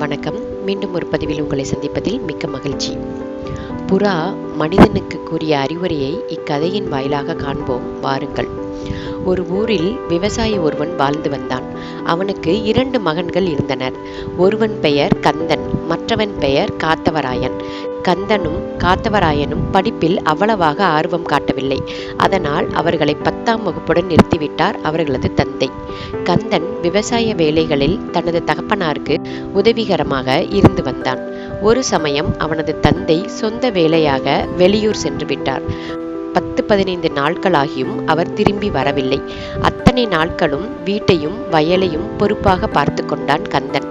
வணக்கம். மீண்டும் ஒரு பதிவில் உங்களை சந்திப்பதில் மிக்க மகிழ்ச்சி. புறா மனிதனுக்கு கூறிய அறிவுரையை இக்கதையின் வாயிலாக காண்போம் வாருங்கள். ஒரு ஊரில் விவசாயி ஒருவன் வாழ்ந்து வந்தான். அவனுக்கு 2 மகன்கள் இருந்தனர். ஒருவன் பெயர் கந்தன், மற்றவன் பெயர் காத்தவராயன். கந்தனும் காத்தவராயனும் படிப்பில் அவ்வளவாக ஆர்வம் காட்டவில்லை. அதனால் அவர்களை 10ஆம் வகுப்புடன் நிறுத்திவிட்டார் அவர்களது தந்தை. கந்தன் விவசாய வேலைகளில் தனது தகப்பனாருக்கு உதவிகரமாக இருந்து வந்தான். ஒரு சமயம் அவனது தந்தை சொந்த வேலையாக வெளியூர் சென்று விட்டார். 10-15 நாட்களாகியும் அவர் திரும்பி வரவில்லை. அத்தனை நாட்களும் வீட்டையும் வயலையும் பொறுப்பாக பார்த்து கொண்டான் கந்தன்.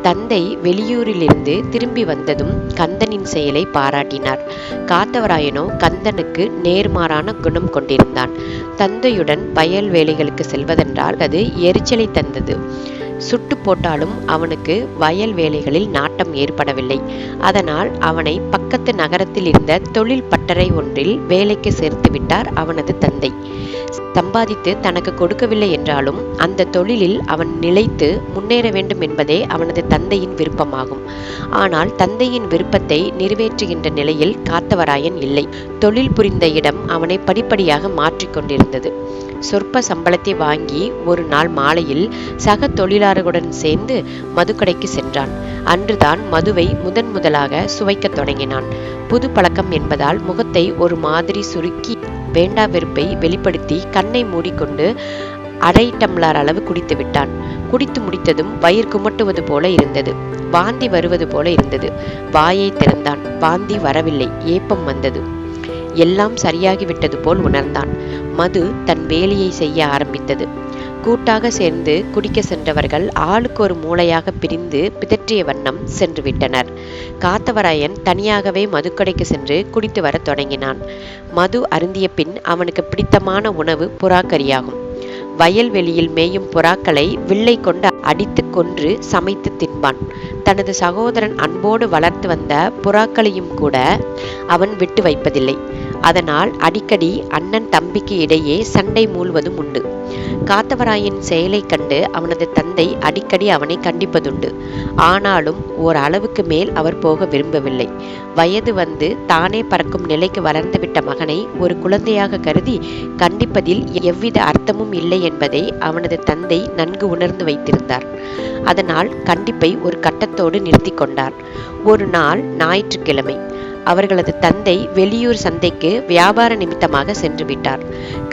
தந்தை வெளியூரிலிருந்து திரும்பி வந்ததும் கந்தனின் செயலை பாராட்டினார். காத்தவராயனோ கந்தனுக்கு நேர்மாறான குணம் கொண்டிருந்தான். தந்தையுடன் வயல் வேலைகளுக்கு செல்வதென்றால் அது எரிச்சலை தந்தது. சுட்டு போட்டாலும் அவனுக்கு வயல் வேலைகளில் நாட்டம் ஏற்படவில்லை. அதனால் அவனை பக்கத்து நகரத்தில் இருந்த தொழில் பட்டறை ஒன்றில் வேலைக்கு சேர்த்து விட்டார் அவனது தந்தை. சம்பாதித்து தனக்கு கொடுக்கவில்லை என்றாலும் அந்த தொழிலில் அவன் நிலைத்து முன்னேற வேண்டும் என்பதே அவனது தந்தையின் விருப்பமாகும். ஆனால் தந்தையின் விருப்பத்தை நிறைவேற்றுகின்ற நிலையில் காத்தவராயன் இல்லை. தொழில் புரிந்த இடம் அவனை படிப்படியாக மாற்றிக்கொண்டிருந்தது. சொற்ப சம்பளத்தை வாங்கி ஒரு நாள் மாலையில் சக தொழிலாளர்களுடன் சேர்ந்து மதுக்கடைக்கு சென்றான். அன்றுதான் மதுவை முதலாக சுவைக்க தொடங்கினான். புது பழக்கம் என்பதால் முகத்தை ஒரு மாதிரி சுருக்கி வேண்டா வெறுப்பை வெளிப்படுத்தி கண்ணை மூடிக்கொண்டு 1/2 டம்ளர் அளவு குடித்து விட்டான். குடித்து முடித்ததும் வயிறு குமட்டுவது போல இருந்தது. வாந்தி வருவது போல இருந்தது. வாயை திறந்தான். வாந்தி வரவில்லை, ஏப்பம் வந்தது. எல்லாம் சரியாகிவிட்டது போல் உணர்ந்தான். மது தன் வேலையை செய்ய ஆரம்பித்தது. கூட்டாக சேர்ந்து குடிக்க சென்றவர்கள் ஆளுக்கு ஒரு மூளையாக பிரிந்து பிதற்றிய வண்ணம் சென்று விட்டனர். காத்தவராயன் தனியாகவே மதுக்கடைக்கு சென்று குடித்து வர தொடங்கினான். மது அருந்திய பின் அவனுக்கு பிடித்தமான உணவு புறாக்கறியாகும். வயல்வெளியில் மேயும் புறாக்களை வில்லை கொண்டு அடித்து கொன்று சமைத்து தின்பான். தனது சகோதரன் அன்போடு வளர்த்து வந்த புறாக்களையும் கூட அவன் விட்டு வைப்பதில்லை. அதனால் அடிக்கடி அண்ணன் தம்பிக்கு இடையே சண்டை மூள்வதும் உண்டு. காத்தவராயன் செயலை கண்டு அவனது தந்தை அடிக்கடி அவனை கண்டிப்பதுண்டு. ஆனாலும் ஓரளவுக்கு மேல் அவர் போக விரும்பவில்லை. வயது வந்து தானே பறக்கும் நிலைக்கு வளர்ந்துவிட்ட மகனை ஒரு குழந்தையாக கருதி கண்டிப்பதில் எவ்வித அர்த்தமும் இல்லை என்பதை அவனது தந்தை நன்கு உணர்ந்து வைத்திருந்தார். அதனால் கண்டிப்பை ஒரு கட்டத்தோடு நிறுத்தி கொண்டார். ஒரு நாள் ஞாயிற்றுக்கிழமை. அவர்களது தந்தை வெளியூர் சந்தைக்கு வியாபார நிமித்தமாக சென்று விட்டார்.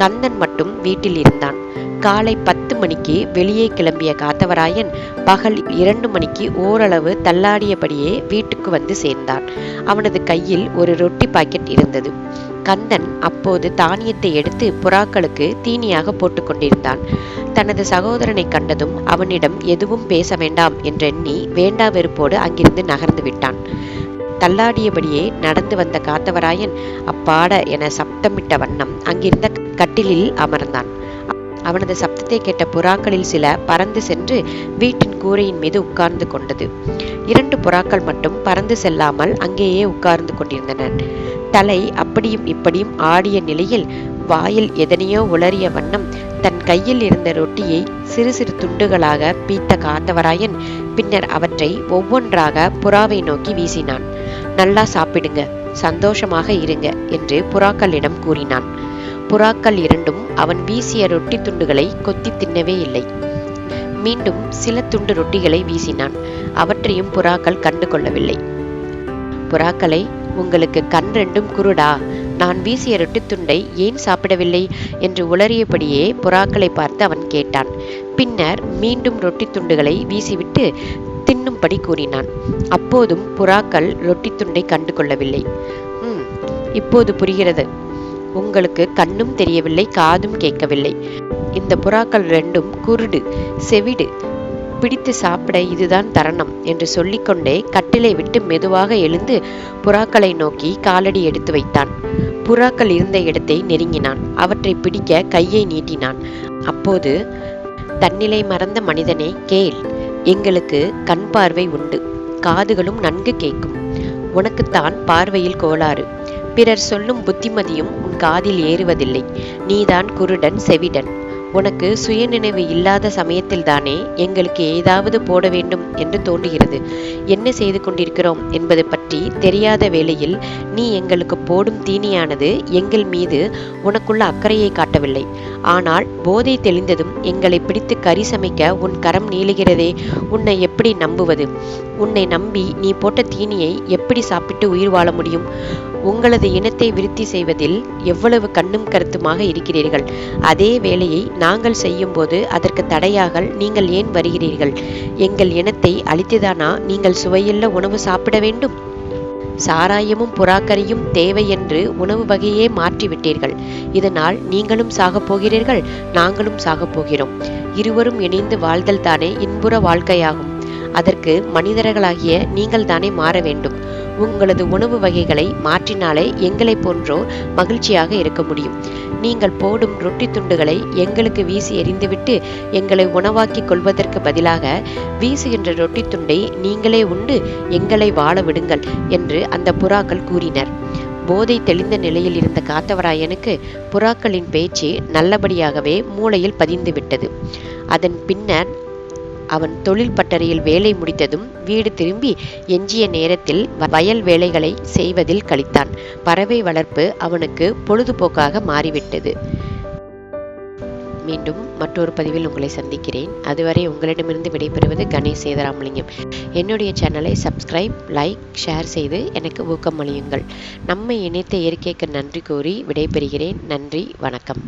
கந்தன் மட்டும் வீட்டில் இருந்தான். காலை 10 மணிக்கு வெளியே கிளம்பிய காத்தவராயன் பகல் 2 மணிக்கு ஓரளவு தள்ளாடியபடியே வீட்டுக்கு வந்து சேர்ந்தான். அவனது கையில் ஒரு ரொட்டி பாக்கெட் இருந்தது. கந்தன் அப்போது தானியத்தை எடுத்து புறாக்களுக்கு தீனியாக போட்டு கொண்டிருந்தான். தனது சகோதரனை கண்டதும் அவனிடம் எதுவும் பேச வேண்டாம் என்றெண்ணி வேண்டா வெறுப்போடு அங்கிருந்து நகர்ந்து விட்டான். தள்ளாடியபடியே நடந்து வந்த காத்தவராயன் அப்பாட என சப்தமிட்ட வண்ணம் அங்கிருந்த கட்டிலில் அமர்ந்தான். அவனது சப்தத்தை கேட்ட புறாக்களில் சில பறந்து சென்று வீட்டின் கூரையின் மீது உட்கார்ந்து கொண்டது. 2 புறாக்கள் மட்டும் பறந்து செல்லாமல் அங்கேயே உட்கார்ந்து கொண்டிருந்தன. தலை அப்படியும் இப்படியும் ஆடிய நிலையில் வாயில் எதனையோ உளறிய வண்ணம் தன் கையில் இருந்த ரொட்டியை சிறு சிறு துண்டுகளாக பீத்த காத்தவராயன் பின்னர் அவற்றை ஒவ்வொன்றாக புறாவை நோக்கி வீசினான். நல்லா சாப்பிடுங்க, சந்தோஷமாக இருங்க என்று புறாக்களிடம் கூறினான். புறாக்கள் 2ம் அவன் வீசிய ரொட்டி துண்டுகளை கொத்தி தின்னவே இல்லை. மீண்டும் சில துண்டு ரொட்டிகளை வீசினான். அவற்றையும் புறாக்கள் கண்டு கொள்ளவில்லை. புறாக்களை, உங்களுக்கு கண் 2ம் குருடா? நான் வீசிய ரொட்டி துண்டை ஏன் சாப்பிடவில்லை என்று உளறியபடியே புறாக்களை பார்த்து அவன் கேட்டான். பின்னர் மீண்டும் ரொட்டி துண்டுகளை வீசிவிட்டு தின்னும்படி கூறினான். அப்போதும் புறாக்கள் ரொட்டி துண்டை கண்டு கொள்ளவில்லை. இப்போது புரிகிறது. உங்களுக்கு கண்ணும் தெரியவில்லை, காதும் கேட்கவில்லை. இந்த புறாக்கள் 2ம் குருடு, செவிடு. பிடித்து சாப்பிட இதுதான் தருணம் என்று சொல்லிக்கொண்டே கட்டிலை விட்டு மெதுவாக எழுந்து புறாக்களை நோக்கி காலடி எடுத்து வைத்தான். புறாக்கள் இருந்த இடத்தை நெருங்கினான். அவற்றை பிடிக்க கையை நீட்டினான். அப்போது, தன்னிலை மறந்த மனிதனே கேள். எங்களுக்கு கண் பார்வை உண்டு, காதுகளும் நன்கு கேட்கும். உனக்குத்தான் பார்வையில் கோளாறு. பிறர் சொல்லும் புத்திமதியும் உன் காதில் ஏறுவதில்லை. நீதான் குருடன், செவிடன். உனக்கு சுயநினைவு இல்லாத சமயத்தில்தானே எங்களுக்கு ஏதாவது போட வேண்டும் என்று தோன்றுகிறது. என்ன செய்து கொண்டிருக்கிறோம் என்பது பற்றி தெரியாத வேளையில் நீ எங்களுக்கு போடும் தீனியானது எங்கள் மீது உனக்குள்ள அக்கறையை காட்டவில்லை. ஆனால் போதை தெளிந்ததும் எங்களை பிடித்து கறி சமைக்க உன் கரம் நீளுகிறதே, உன்னை எப்படி நம்புவது? உன்னை நம்பி நீ போட்ட தீனியை எப்படி சாப்பிட்டு உயிர் வாழ முடியும்? உங்களது இனத்தை விருத்தி செய்வதில் எவ்வளவு கண்ணும் கருத்துமாக இருக்கிறீர்கள். அதே வேலையை நாங்கள் செய்யும் போது அதற்கு தடையாக நீங்கள் ஏன் வருகிறீர்கள்? எங்கள் இனத்தை அழித்துதானா நீங்கள் சுவையுள்ள உணவு சாப்பிட வேண்டும்? சாராயமும் புறாக்கறியும் தேவை என்று உணவு வகையே மாற்றிவிட்டீர்கள். இதனால் நீங்களும் சாகப் போகிறீர்கள், நாங்களும் சாகப் போகிறோம். இருவரும் இணைந்து வாழ்தல் தானே இன்புற வாழ்க்கையாகும். அதற்கு மனிதர்களாகிய நீங்கள் தானே மாற வேண்டும். உங்களது உணவு வகைகளை மாற்றினாலே எங்களை போன்றோர் மகிழ்ச்சியாக இருக்க முடியும். நீங்கள் போடும் ரொட்டி துண்டுகளை எங்களுக்கு வீசி எறிந்துவிட்டு எங்களை உணவாக்கிக் கொள்வதற்கு பதிலாக வீசுகின்ற ரொட்டி துண்டை நீங்களே உண்டு எங்களை வாழ விடுங்கள் என்று அந்த புறாக்கள் கூறினர். போதை தெளிந்த நிலையில் இருந்த காத்தவராயனுக்கு புறாக்களின் பேச்சு நல்லபடியாகவே மூளையில் பதிந்து விட்டது. அதன் பின்னர் அவன் தொழில் பட்டறையில் வேலை முடித்ததும் வீடு திரும்பி எஞ்சிய நேரத்தில் வயல் வேலைகளை செய்வதில் கழித்தான். பறவை வளர்ப்பு அவனுக்கு பொழுதுபோக்காக மாறிவிட்டது. மீண்டும் மற்றொரு பதிவில் உங்களை சந்திக்கிறேன். அதுவரை உங்களிடமிருந்து விடைபெறுவது கணேஷ் சேதராமலிங்கம். என்னுடைய சேனலை சப்ஸ்கிரைப், லைக், ஷேர் செய்து எனக்கு ஊக்கம் அளியுங்கள். நம்மை இணைத்த இயற்கைக்கு நன்றி கூறி விடைபெறுகிறேன். நன்றி, வணக்கம்.